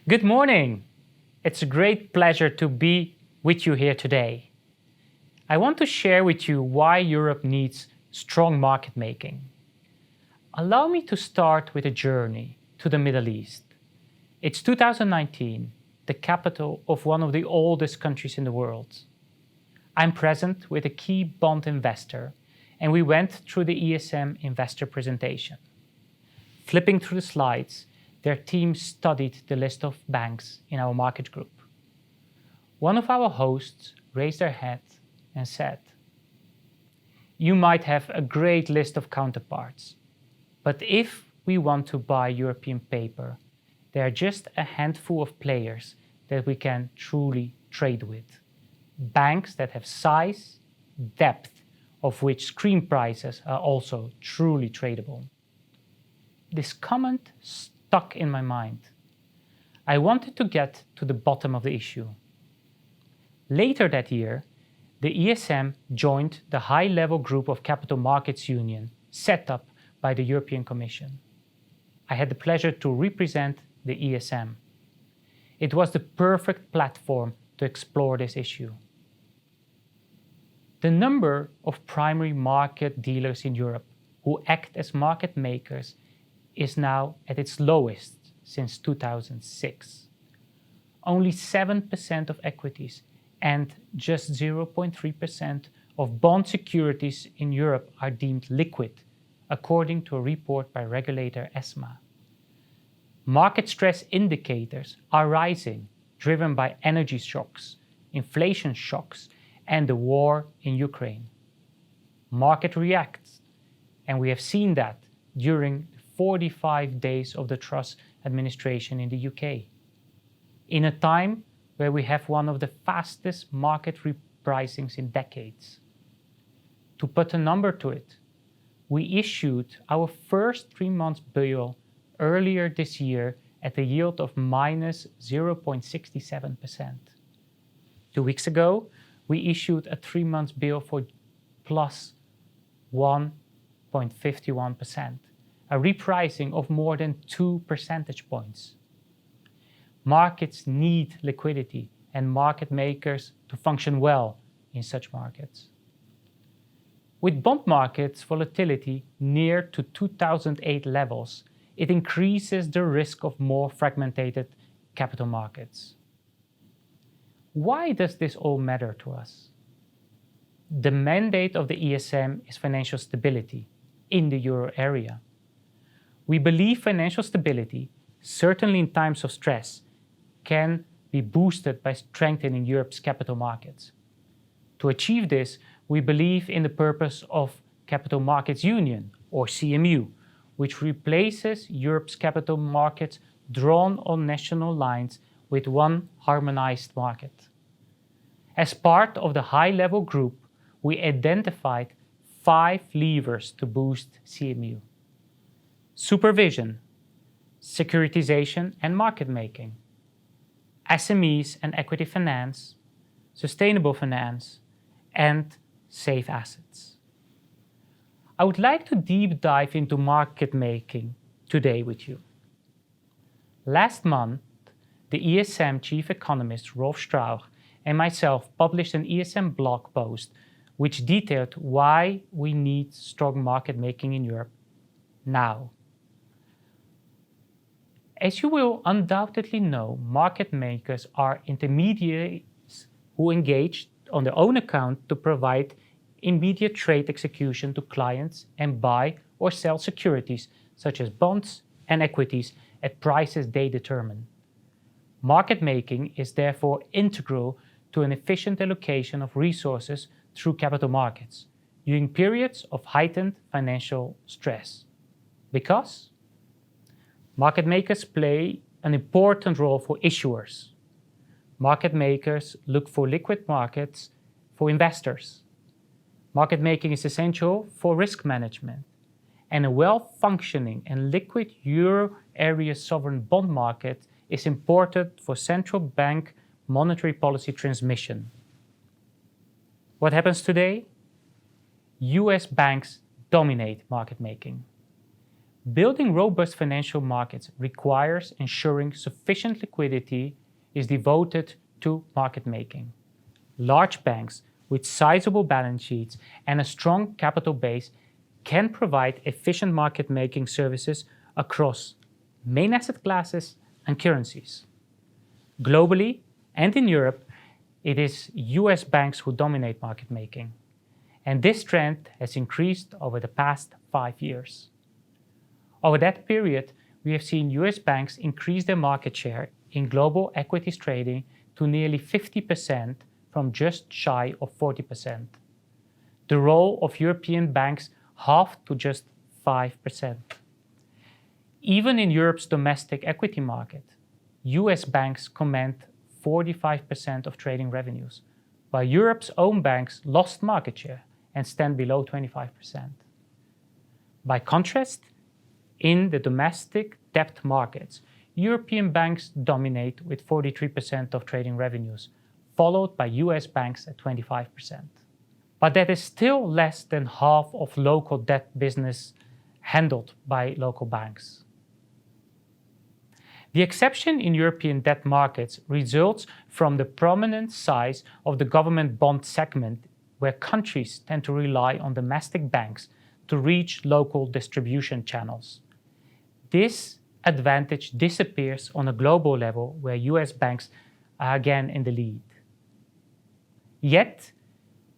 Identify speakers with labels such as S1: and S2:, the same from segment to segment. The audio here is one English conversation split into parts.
S1: Good morning. It's a great pleasure to be with you here today. I want to share with you why Europe needs strong market making. Allow me to start with a journey to the Middle East. It's 2019, the capital of one of the oldest countries in the world. I'm present with a key bond investor, and we went through the ESM investor presentation. Flipping through the slides, their team studied the list of banks in our market group. One of our hosts raised their head and said, "You might have a great list of counterparts, but if we want to buy European paper, there are just a handful of players that we can truly trade with. Banks that have size, depth, of which screen prices are also truly tradable." This comment stuck in my mind. I wanted to get to the bottom of the issue. Later that year, the ESM joined the high-level group of Capital Markets Union set up by the European Commission. I had the pleasure to represent the ESM. It was the perfect platform to explore this issue. The number of primary market dealers in Europe who act as market makers is now at its lowest since 2006. Only 7% of equities and just 0.3% of bond securities in Europe are deemed liquid, according to a report by regulator ESMA. Market stress indicators are rising, driven by energy shocks, inflation shocks, and the war in Ukraine. Market reacts, and we have seen that during 45 days of the Truss administration in the UK. In a time where we have one of the fastest market repricings in decades. To put a number to it, we issued our first 3-month bill earlier this year at a yield of minus 0.67%. 2 weeks ago, we issued a 3-month bill for plus 1.51%, a repricing of more than 2 percentage points. Markets need liquidity and market makers to function well in such markets. With bond markets volatility near to 2008 levels, it increases the risk of more fragmented capital markets. Why does this all matter to us? The mandate of the ESM is financial stability in the euro area. We believe financial stability, certainly in times of stress, can be boosted by strengthening Europe's capital markets. To achieve this, we believe in the purpose of Capital Markets Union, or CMU, which replaces Europe's capital markets drawn on national lines with one harmonized market. As part of the high-level group, we identified 5 levers to boost CMU: supervision, securitization and market making, SMEs and equity finance, sustainable finance, and safe assets. I would like to deep dive into market making today with you. Last month, the ESM chief economist Rolf Strauch and myself published an ESM blog post which detailed why we need strong market making in Europe now. As you will undoubtedly know, market makers are intermediaries who engage on their own account to provide immediate trade execution to clients and buy or sell securities such as bonds and equities at prices they determine. Market making is therefore integral to an efficient allocation of resources through capital markets during periods of heightened financial stress. Because market makers play an important role for issuers. Market makers look for liquid markets for investors. Market making is essential for risk management, and a well-functioning and liquid euro area sovereign bond market is important for central bank monetary policy transmission. What happens today? US banks dominate market making. Building robust financial markets requires ensuring sufficient liquidity is devoted to market making. Large banks with sizable balance sheets and a strong capital base can provide efficient market making services across main asset classes and currencies. Globally and in Europe, it is US banks who dominate market making, and this trend has increased over the past 5 years. Over that period, we have seen US banks increase their market share in global equities trading to nearly 50% from just shy of 40%. The role of European banks halved to just 5%. Even in Europe's domestic equity market, US banks command 45% of trading revenues, while Europe's own banks lost market share and stand below 25%. By contrast, in the domestic debt markets, European banks dominate with 43% of trading revenues, followed by US banks at 25%. But that is still less than half of local debt business handled by local banks. The exception in European debt markets results from the prominent size of the government bond segment, where countries tend to rely on domestic banks to reach local distribution channels. This advantage disappears on a global level, where US banks are again in the lead. Yet,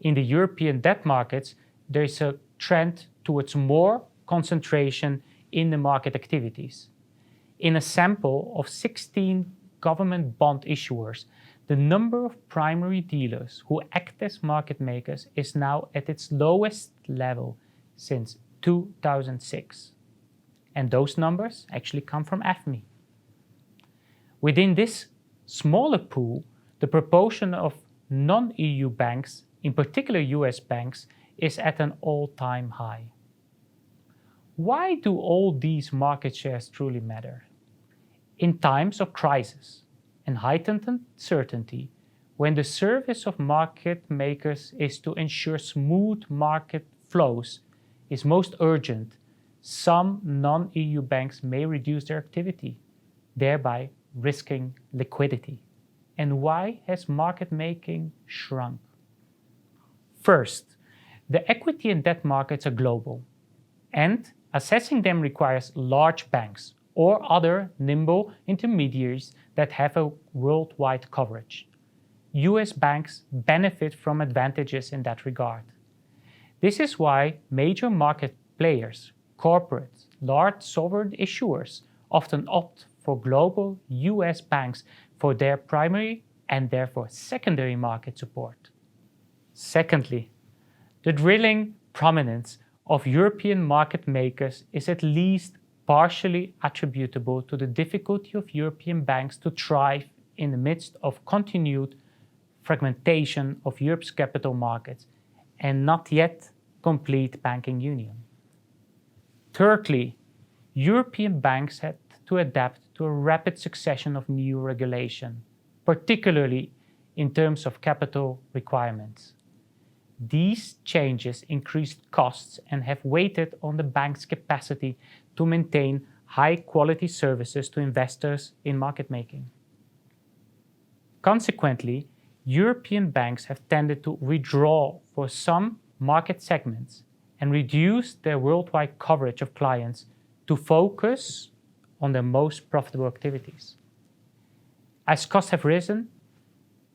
S1: in the European debt markets, there is a trend towards more concentration in the market activities. In a sample of 16 government bond issuers, the number of primary dealers who act as market makers is now at its lowest level since 2006. And those numbers actually come from AFME. Within this smaller pool, the proportion of non-EU banks, in particular US banks, is at an all-time high. Why do all these market shares truly matter? In times of crisis and heightened uncertainty, when the service of market makers is to ensure smooth market flows is most urgent, some non-EU banks may reduce their activity, thereby risking liquidity. And why has market making shrunk? First, the equity and debt markets are global, and assessing them requires large banks or other nimble intermediaries that have a worldwide coverage. US banks benefit from advantages in that regard. This is why major market players, corporates, large sovereign issuers often opt for global US banks for their primary and therefore secondary market support. Secondly, the drilling prominence of European market makers is at least partially attributable to the difficulty of European banks to thrive in the midst of continued fragmentation of Europe's capital markets and not yet complete banking union. Thirdly, European banks had to adapt to a rapid succession of new regulation, particularly in terms of capital requirements. These changes increased costs and have weighed on the bank's capacity to maintain high-quality services to investors in market making. Consequently, European banks have tended to withdraw for some market segments and reduce their worldwide coverage of clients to focus on their most profitable activities. As costs have risen,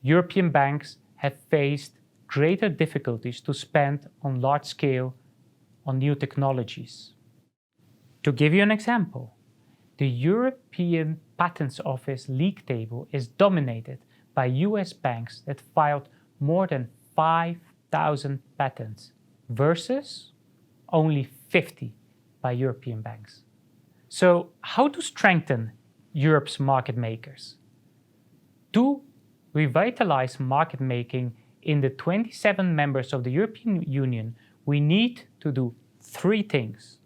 S1: European banks have faced greater difficulties to spend on large scale on new technologies. To give you an example, the European Patents Office league table is dominated by US banks that filed more than 5,000 patents versus only 50 by European banks. So how to strengthen Europe's market makers? To revitalize market making in the 27 members of the European Union, we need to do 3 things.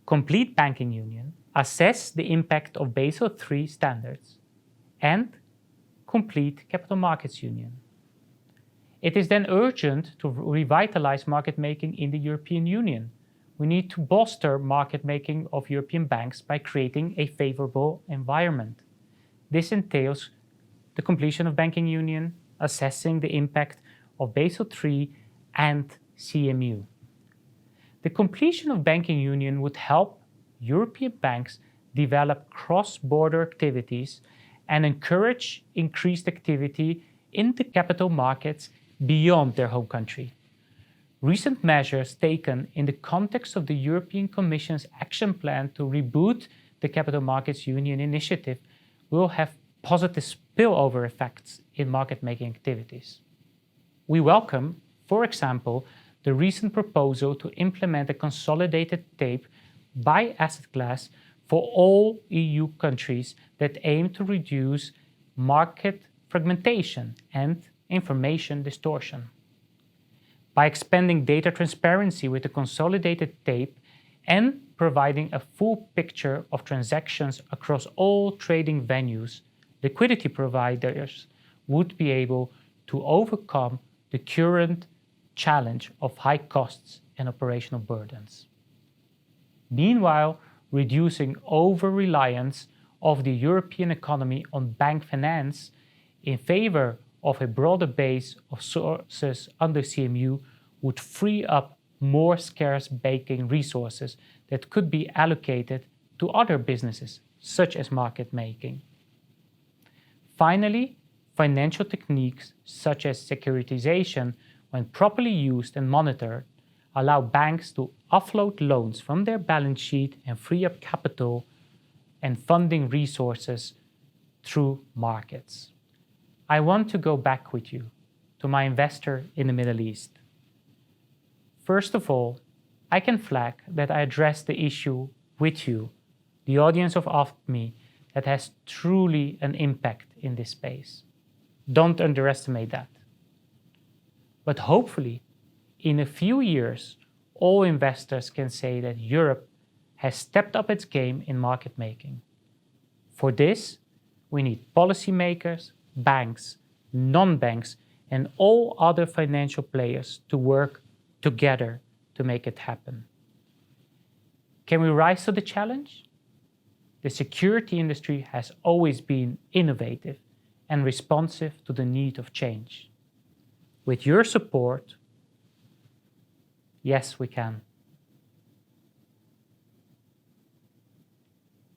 S1: Complete banking union, assess the impact of Basel III standards, and complete capital markets union. It is then urgent to revitalize market making in the European Union, we need to bolster market making of European banks by creating a favorable environment. This entails the completion of banking union, assessing the impact of Basel III and CMU. The completion of banking union would help European banks develop cross-border activities and encourage increased activity in the capital markets beyond their home country. Recent measures taken in the context of the European Commission's action plan to reboot the Capital Markets Union initiative will have positive spillover effects in market-making activities. We welcome, for example, the recent proposal to implement a consolidated tape by asset class for all EU countries that aim to reduce market fragmentation and information distortion. By expanding data transparency with a consolidated tape and providing a full picture of transactions across all trading venues, liquidity providers would be able to overcome the current challenge of high costs and operational burdens. Meanwhile, reducing over-reliance of the European economy on bank finance in favor of a broader base of sources under CMU would free up more scarce banking resources that could be allocated to other businesses, such as market making. Finally, financial techniques such as securitization, when properly used and monitored, allow banks to offload loans from their balance sheet and free up capital and funding resources through markets. I want to go back with you to my investor in the Middle East. First of all, I can flag that I address the issue with you, the audience of AFME, that has truly an impact in this space. Don't underestimate that. But hopefully, in a few years, all investors can say that Europe has stepped up its game in market making. For this, we need policymakers, banks, non-banks, and all other financial players to work together to make it happen. Can we rise to the challenge? The security industry has always been innovative and responsive to the need of change. With your support, yes, we can.